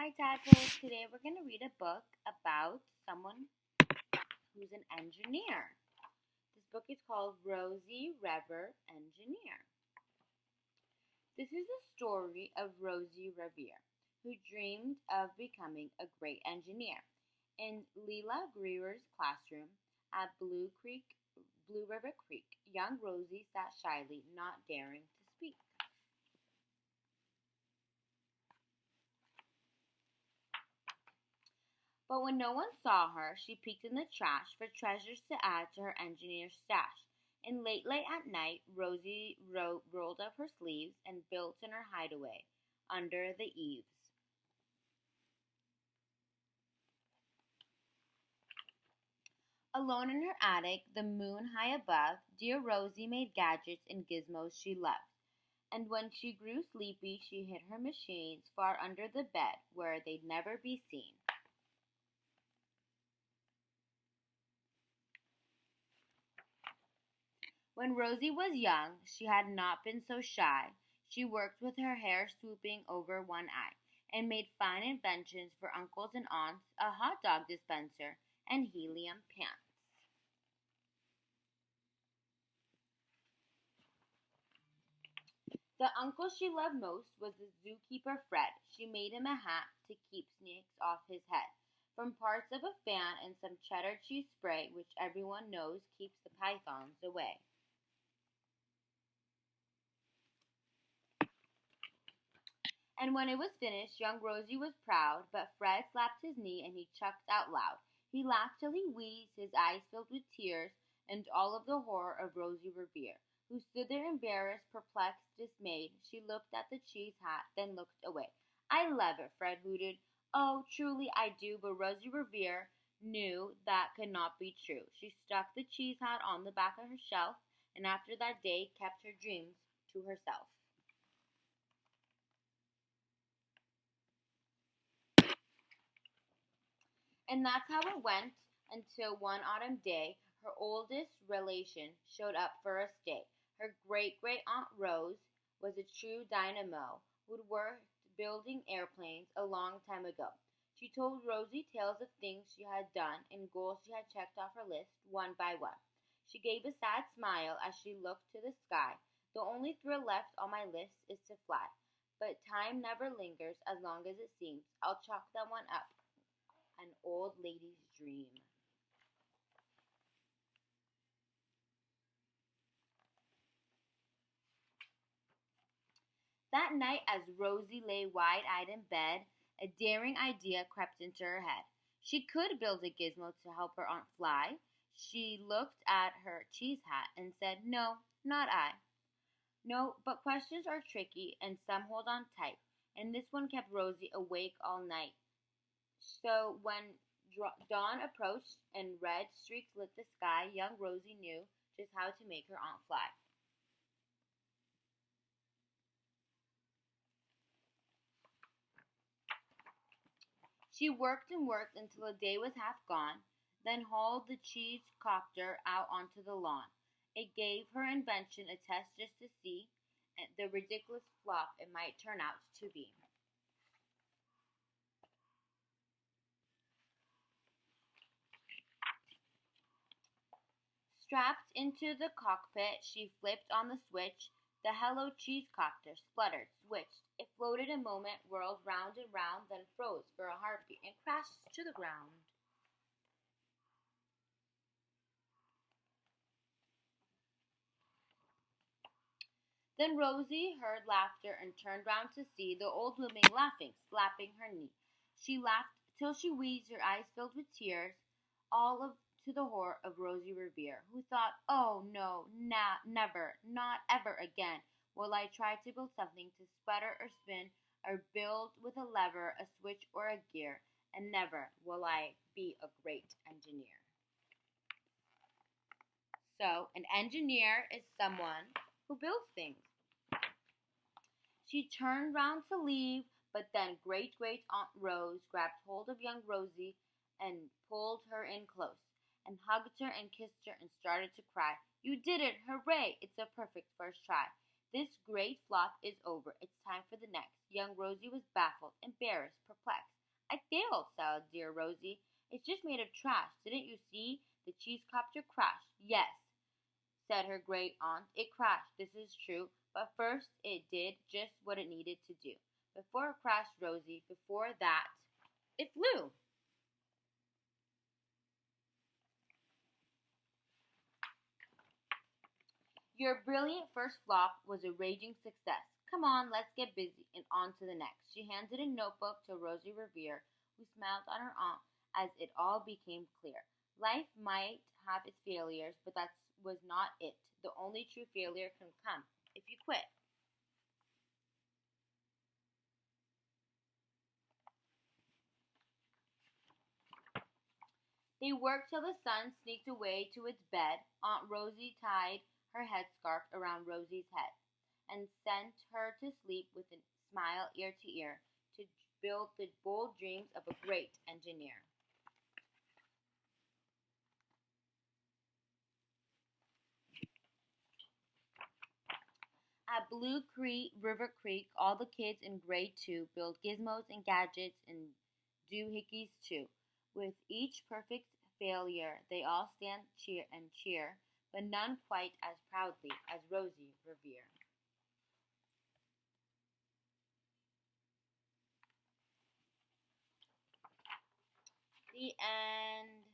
Hi, Tadpoles. Today we're going to read a book about someone who's an engineer. This book is called Rosie, Revere, Engineer. This is the story of Rosie Revere, who dreamed of becoming a great engineer. In Leela Greer's classroom at Blue River Creek, young Rosie sat shyly, not daring to speak. But when no one saw her, she peeked in the trash for treasures to add to her engineer's stash. And late at night, Rosie rolled up her sleeves and built in her hideaway under the eaves. Alone in her attic, the moon high above, dear Rosie made gadgets and gizmos she loved. And when she grew sleepy, she hid her machines far under the bed where they'd never be seen. When Rosie was young, she had not been so shy. She worked with her hair swooping over one eye, and made fine inventions for uncles and aunts, a hot dog dispenser, and helium pants. The uncle she loved most was the zookeeper Fred. She made him a hat to keep snakes off his head, from parts of a fan and some cheddar cheese spray, which everyone knows keeps the pythons away. And when it was finished, young Rosie was proud, but Fred slapped his knee and he chucked out loud. He laughed till he wheezed, his eyes filled with tears, and all of the horror of Rosie Revere, who stood there embarrassed, perplexed, dismayed. She looked at the cheese hat, then looked away. I love it, Fred hooted. Oh, truly I do, but Rosie Revere knew that could not be true. She stuck the cheese hat on the back of her shelf, and after that day kept her dreams to herself. And that's how it went until one autumn day her oldest relation showed up for a stay. Her great great Aunt Rose was a true dynamo who'd worked building airplanes a long time ago. She told Rosie tales of things she had done and goals she had checked off her list one by one. She gave a sad smile as she looked to the sky. The only thrill left on my list is to fly. But time never lingers as long as it seems. I'll chalk that one up. An old lady's dream. That night, as Rosie lay wide-eyed in bed, a daring idea crept into her head. She could build a gizmo to help her aunt fly. She looked at her cheese hat and said, "No, not I." No, but questions are tricky and some hold on tight, and this one kept Rosie awake all night. So when dawn approached and red streaks lit the sky, young Rosie knew just how to make her aunt fly. She worked and worked until the day was half gone, then hauled the cheese copter out onto the lawn. It gave her invention a test just to see the ridiculous flop it might turn out to be. Strapped into the cockpit, she flipped on the switch. The Hello Cheese Copter spluttered, switched. It floated a moment, whirled round and round, then froze for a heartbeat and crashed to the ground. Then Rosie heard laughter and turned round to see the old woman laughing, slapping her knee. She laughed till she wheezed, her eyes filled with tears, all of to the horror of Rosie Revere, who thought, "Oh no, never, not ever again will I try to build something to sputter or spin or build with a lever, a switch, or a gear, and never will I be a great engineer." So, an engineer is someone who builds things. She turned round to leave, but then great great Aunt Rose grabbed hold of young Rosie and pulled her in close, and hugged her and kissed her and started to cry. "You did it! Hooray! It's a perfect first try. This great flop is over. It's time for the next." Young Rosie was baffled, embarrassed, perplexed. I failed, sighed dear Rosie. It's just made of trash. Didn't you see? The cheese copter crashed. Yes, said her great aunt. It crashed, this is true, but first it did just what it needed to do. Before it crashed, Rosie, before that, it flew. Your brilliant first flop was a raging success. Come on, let's get busy and on to the next. She handed a notebook to Rosie Revere, who smiled on her aunt as it all became clear. Life might have its failures, but that was not it. The only true failure can come if you quit. They worked till the sun sneaked away to its bed. Aunt Rosie tied her headscarf around Rosie's head and sent her to sleep with a smile ear to ear to build the bold dreams of a great engineer. At Blue Creek, River Creek, all the kids in grade 2 build gizmos and gadgets and doohickeys too. With each perfect failure, they all stand cheer, but none quite as proudly as Rosie Revere. The end.